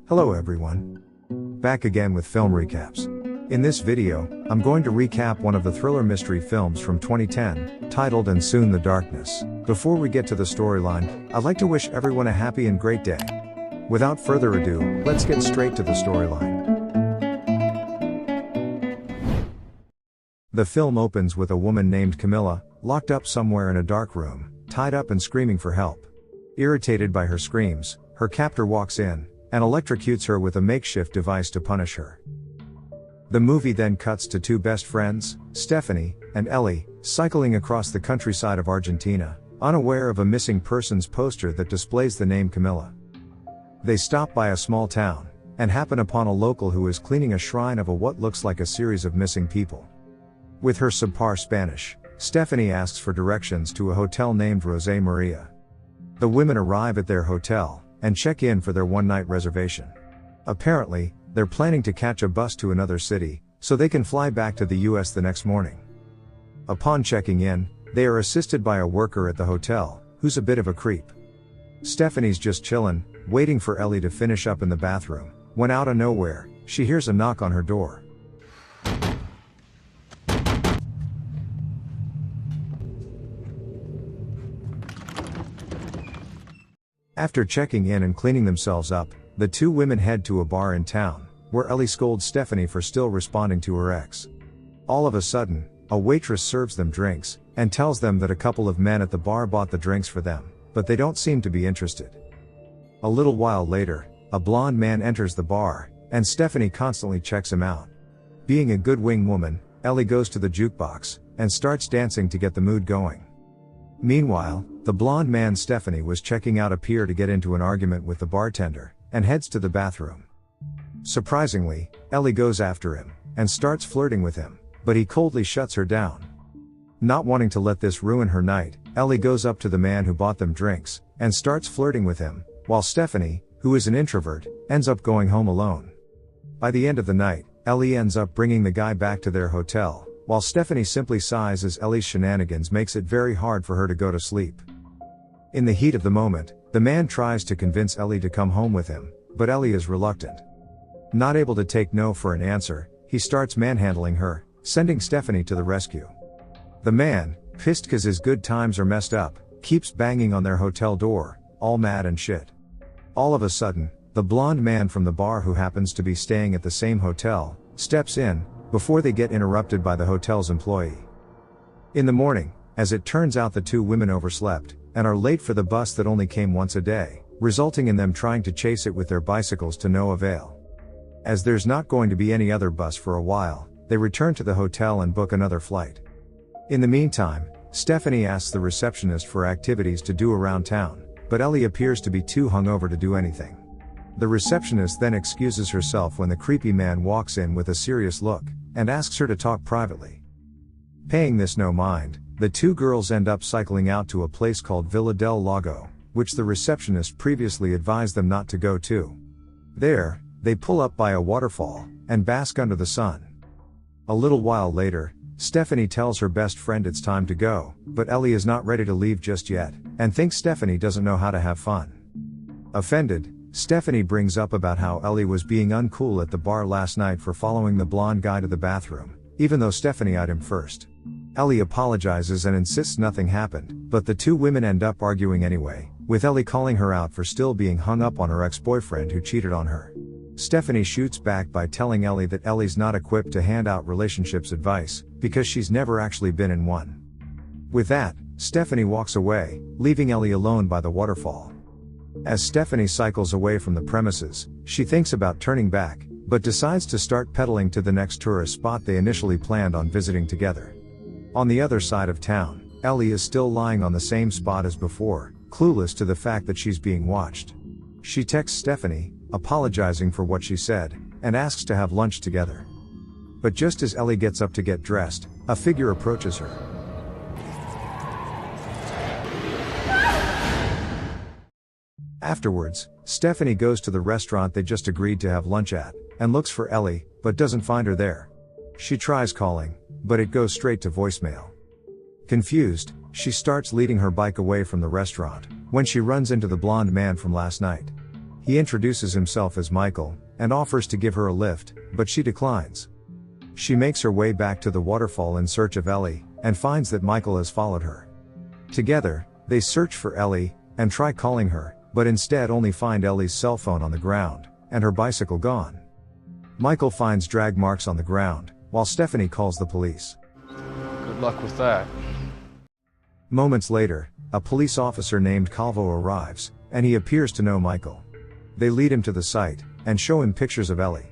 Hello everyone. Back again with film recaps. In this video, I'm going to recap one of the thriller mystery films from 2010, titled And Soon the Darkness. Before we get to the storyline, I'd like to wish everyone a happy and great day. Without further ado, let's get straight to the storyline. The film opens with a woman named Camilla, locked up somewhere in a dark room, tied up and screaming for help. Irritated by her screams, her captor walks in and electrocutes her with a makeshift device to punish her. The movie then cuts to two best friends, Stephanie and Ellie, cycling across the countryside of Argentina, unaware of a missing persons poster that displays the name Camilla. They stop by a small town and happen upon a local who is cleaning a shrine of what looks like a series of missing people. With her subpar Spanish, Stephanie asks for directions to a hotel named José Maria. The women arrive at their hotel and check in for their one-night reservation. Apparently, they're planning to catch a bus to another city, so they can fly back to the US the next morning. Upon checking in, they are assisted by a worker at the hotel, who's a bit of a creep. Stephanie's just chillin', waiting for Ellie to finish up in the bathroom, when out of nowhere, she hears a knock on her door. After checking in and cleaning themselves up, the two women head to a bar in town, where Ellie scolds Stephanie for still responding to her ex. All of a sudden, a waitress serves them drinks, and tells them that a couple of men at the bar bought the drinks for them, but they don't seem to be interested. A little while later, a blonde man enters the bar, and Stephanie constantly checks him out. Being a good wing woman, Ellie goes to the jukebox, and starts dancing to get the mood going. Meanwhile, the blonde man Stephanie was checking out appears to get into an argument with the bartender, and heads to the bathroom. Surprisingly, Ellie goes after him, and starts flirting with him, but he coldly shuts her down. Not wanting to let this ruin her night, Ellie goes up to the man who bought them drinks, and starts flirting with him, while Stephanie, who is an introvert, ends up going home alone. By the end of the night, Ellie ends up bringing the guy back to their hotel, while Stephanie simply sighs as Ellie's shenanigans makes it very hard for her to go to sleep. In the heat of the moment, the man tries to convince Ellie to come home with him, but Ellie is reluctant. Not able to take no for an answer, he starts manhandling her, sending Stephanie to the rescue. The man, pissed cause his good times are messed up, keeps banging on their hotel door, all mad and shit. All of a sudden, the blonde man from the bar who happens to be staying at the same hotel, steps in, before they get interrupted by the hotel's employee. In the morning, as it turns out the two women overslept, and are late for the bus that only came once a day, resulting in them trying to chase it with their bicycles to no avail. As there's not going to be any other bus for a while, they return to the hotel and book another flight. In the meantime, Stephanie asks the receptionist for activities to do around town, but Ellie appears to be too hungover to do anything. The receptionist then excuses herself when the creepy man walks in with a serious look, and asks her to talk privately. Paying this no mind, the two girls end up cycling out to a place called Villa del Lago, which the receptionist previously advised them not to go to. There, they pull up by a waterfall, and bask under the sun. A little while later, Stephanie tells her best friend it's time to go, but Ellie is not ready to leave just yet, and thinks Stephanie doesn't know how to have fun. Offended, Stephanie brings up about how Ellie was being uncool at the bar last night for following the blonde guy to the bathroom, even though Stephanie eyed him first. Ellie apologizes and insists nothing happened, but the two women end up arguing anyway, with Ellie calling her out for still being hung up on her ex-boyfriend who cheated on her. Stephanie shoots back by telling Ellie that Ellie's not equipped to hand out relationships advice, because she's never actually been in one. With that, Stephanie walks away, leaving Ellie alone by the waterfall. As Stephanie cycles away from the premises, she thinks about turning back, but decides to start pedaling to the next tourist spot they initially planned on visiting together. On the other side of town, Ellie is still lying on the same spot as before, clueless to the fact that she's being watched. She texts Stephanie, apologizing for what she said, and asks to have lunch together. But just as Ellie gets up to get dressed, a figure approaches her. Afterwards, Stephanie goes to the restaurant they just agreed to have lunch at, and looks for Ellie, but doesn't find her there. She tries calling, but it goes straight to voicemail. Confused, she starts leading her bike away from the restaurant, when she runs into the blonde man from last night. He introduces himself as Michael, and offers to give her a lift, but she declines. She makes her way back to the waterfall in search of Ellie, and finds that Michael has followed her. Together, they search for Ellie, and try calling her, but instead only find Ellie's cell phone on the ground, and her bicycle gone. Michael finds drag marks on the ground, while Stephanie calls the police. Good luck with that. Moments later, a police officer named Calvo arrives, and he appears to know Michael. They lead him to the site, and show him pictures of Ellie.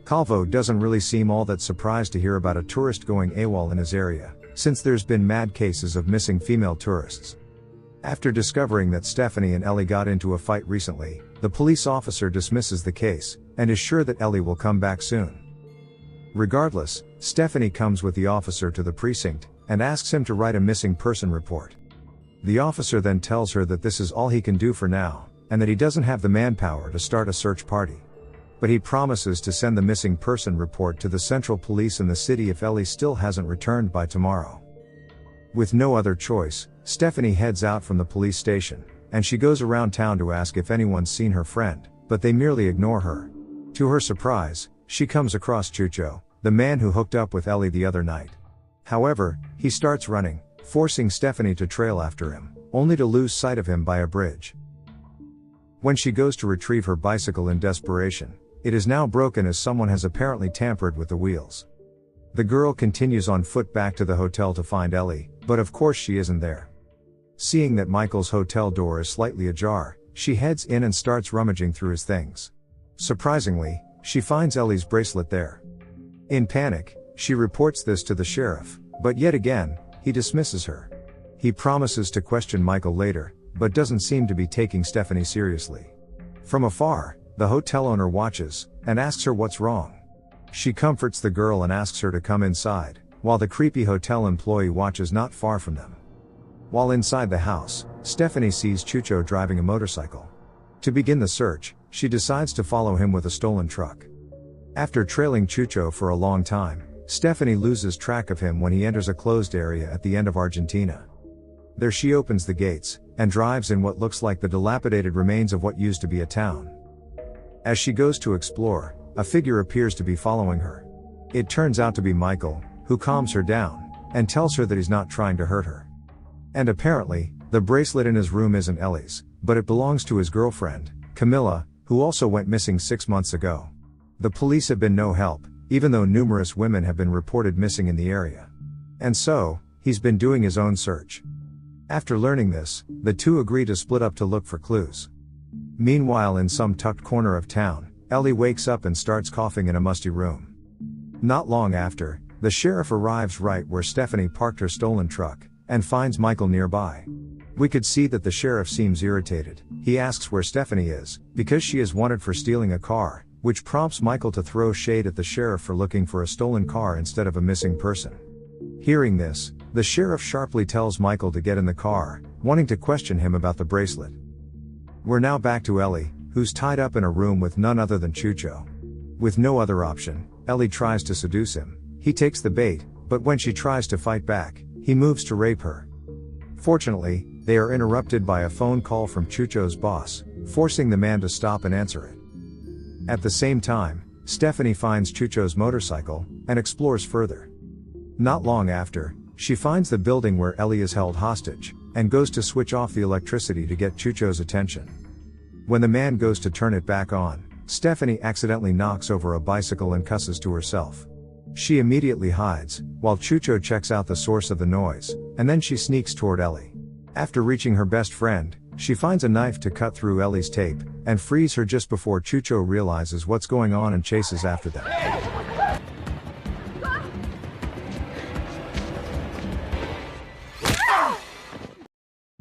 Calvo doesn't really seem all that surprised to hear about a tourist going AWOL in his area, since there's been mad cases of missing female tourists. After discovering that Stephanie and Ellie got into a fight recently, the police officer dismisses the case, and is sure that Ellie will come back soon. Regardless, Stephanie comes with the officer to the precinct, and asks him to write a missing person report. The officer then tells her that this is all he can do for now, and that he doesn't have the manpower to start a search party. But he promises to send the missing person report to the central police in the city if Ellie still hasn't returned by tomorrow. With no other choice, Stephanie heads out from the police station, and she goes around town to ask if anyone's seen her friend, but they merely ignore her. To her surprise, she comes across Chucho, the man who hooked up with Ellie the other night. However, he starts running, forcing Stephanie to trail after him, only to lose sight of him by a bridge. When she goes to retrieve her bicycle in desperation, it is now broken as someone has apparently tampered with the wheels. The girl continues on foot back to the hotel to find Ellie, but of course she isn't there. Seeing that Michael's hotel door is slightly ajar, she heads in and starts rummaging through his things. Surprisingly, she finds Ellie's bracelet there. In panic, she reports this to the sheriff, but yet again, he dismisses her. He promises to question Michael later, but doesn't seem to be taking Stephanie seriously. From afar, the hotel owner watches, and asks her what's wrong. She comforts the girl and asks her to come inside, while the creepy hotel employee watches not far from them. While inside the house, Stephanie sees Chucho driving a motorcycle. To begin the search, she decides to follow him with a stolen truck. After trailing Chucho for a long time, Stephanie loses track of him when he enters a closed area at the end of Argentina. There she opens the gates, and drives in what looks like the dilapidated remains of what used to be a town. As she goes to explore, a figure appears to be following her. It turns out to be Michael, who calms her down, and tells her that he's not trying to hurt her. And apparently, the bracelet in his room isn't Ellie's, but it belongs to his girlfriend, Camilla, who also went missing 6 months ago. The police have been no help, even though numerous women have been reported missing in the area. And so, he's been doing his own search. After learning this, the two agree to split up to look for clues. Meanwhile, in some tucked corner of town, Ellie wakes up and starts coughing in a musty room. Not long after, the sheriff arrives right where Stephanie parked her stolen truck, and finds Michael nearby. We could see that the sheriff seems irritated. He asks where Stephanie is, because she is wanted for stealing a car, which prompts Michael to throw shade at the sheriff for looking for a stolen car instead of a missing person. Hearing this, the sheriff sharply tells Michael to get in the car, wanting to question him about the bracelet. We're now back to Ellie, who's tied up in a room with none other than Chucho. With no other option, Ellie tries to seduce him. He takes the bait, but when she tries to fight back, he moves to rape her. Fortunately, they are interrupted by a phone call from Chucho's boss, forcing the man to stop and answer it. At the same time, Stephanie finds Chucho's motorcycle, and explores further. Not long after, she finds the building where Ellie is held hostage, and goes to switch off the electricity to get Chucho's attention. When the man goes to turn it back on, Stephanie accidentally knocks over a bicycle and cusses to herself. She immediately hides, while Chucho checks out the source of the noise, and then she sneaks toward Ellie. After reaching her best friend, she finds a knife to cut through Ellie's tape, and frees her just before Chucho realizes what's going on and chases after them.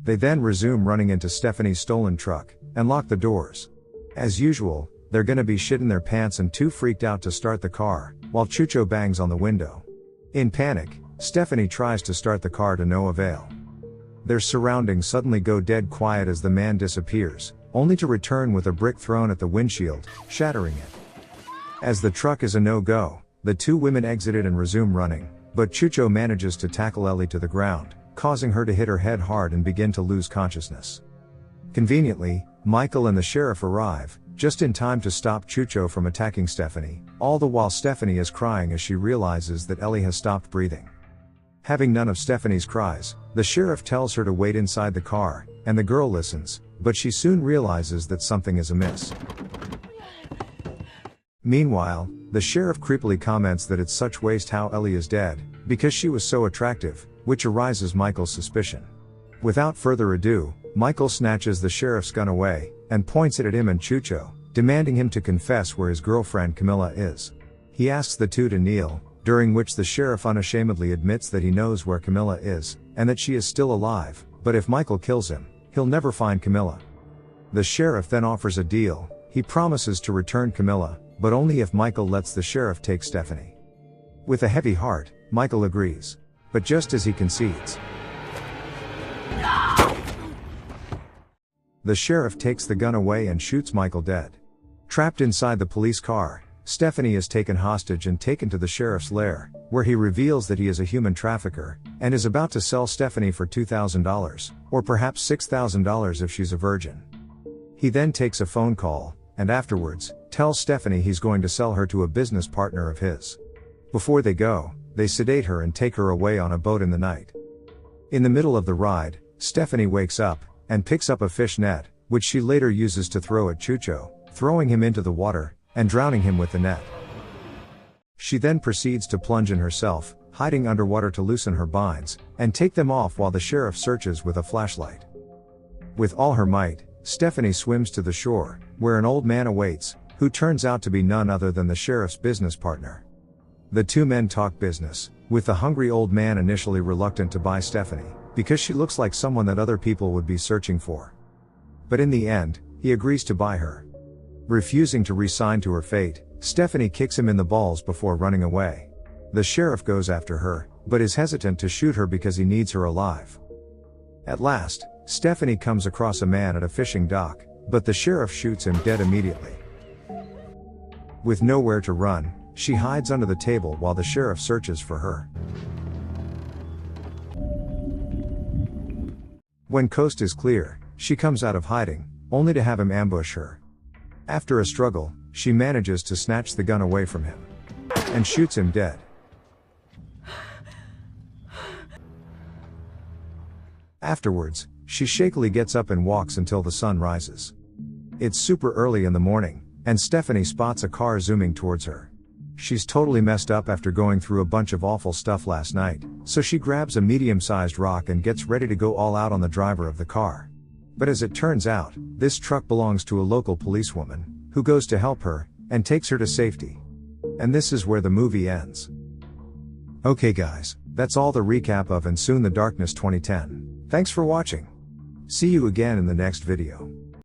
They then resume running into Stephanie's stolen truck, and lock the doors. As usual, they're gonna be shit in their pants and too freaked out to start the car, while Chucho bangs on the window. In panic, Stephanie tries to start the car to no avail. Their surroundings suddenly go dead quiet as the man disappears, only to return with a brick thrown at the windshield, shattering it. As the truck is a no-go, the two women exited and resume running, but Chucho manages to tackle Ellie to the ground, causing her to hit her head hard and begin to lose consciousness. Conveniently, Michael and the sheriff arrive, just in time to stop Chucho from attacking Stephanie, all the while Stephanie is crying as she realizes that Ellie has stopped breathing. Having none of Stephanie's cries, the sheriff tells her to wait inside the car, and the girl listens, but she soon realizes that something is amiss. Meanwhile, the sheriff creepily comments that it's such waste how Ellie is dead, because she was so attractive, which arouses Michael's suspicion. Without further ado, Michael snatches the sheriff's gun away, and points it at him and Chucho, demanding him to confess where his girlfriend Camilla is. He asks the two to kneel, during which the sheriff unashamedly admits that he knows where Camilla is, and that she is still alive, but if Michael kills him, he'll never find Camilla. The sheriff then offers a deal. He promises to return Camilla, but only if Michael lets the sheriff take Stephanie. With a heavy heart, Michael agrees. But just as he concedes, the sheriff takes the gun away and shoots Michael dead. Trapped inside the police car, Stephanie is taken hostage and taken to the sheriff's lair, where he reveals that he is a human trafficker, and is about to sell Stephanie for $2,000, or perhaps $6,000 if she's a virgin. He then takes a phone call, and afterwards, tells Stephanie he's going to sell her to a business partner of his. Before they go, they sedate her and take her away on a boat in the night. In the middle of the ride, Stephanie wakes up, and picks up a fish net, which she later uses to throw at Chucho, throwing him into the water, and drowning him with the net. She then proceeds to plunge in herself, hiding underwater to loosen her binds, and take them off while the sheriff searches with a flashlight. With all her might, Stephanie swims to the shore, where an old man awaits, who turns out to be none other than the sheriff's business partner. The two men talk business, with the hungry old man initially reluctant to buy Stephanie, because she looks like someone that other people would be searching for. But in the end, he agrees to buy her. Refusing to resign to her fate, Stephanie kicks him in the balls before running away. The sheriff goes after her, but is hesitant to shoot her because he needs her alive. At last, Stephanie comes across a man at a fishing dock, but the sheriff shoots him dead immediately. With nowhere to run, she hides under the table while the sheriff searches for her. When coast is clear, she comes out of hiding, only to have him ambush her. After a struggle, she manages to snatch the gun away from him, and shoots him dead. Afterwards, she shakily gets up and walks until the sun rises. It's super early in the morning, and Stephanie spots a car zooming towards her. She's totally messed up after going through a bunch of awful stuff last night, so she grabs a medium-sized rock and gets ready to go all out on the driver of the car. But as it turns out, this truck belongs to a local policewoman, who goes to help her, and takes her to safety. And this is where the movie ends. Okay guys, that's all the recap of And Soon the Darkness 2010. Thanks for watching. See you again in the next video.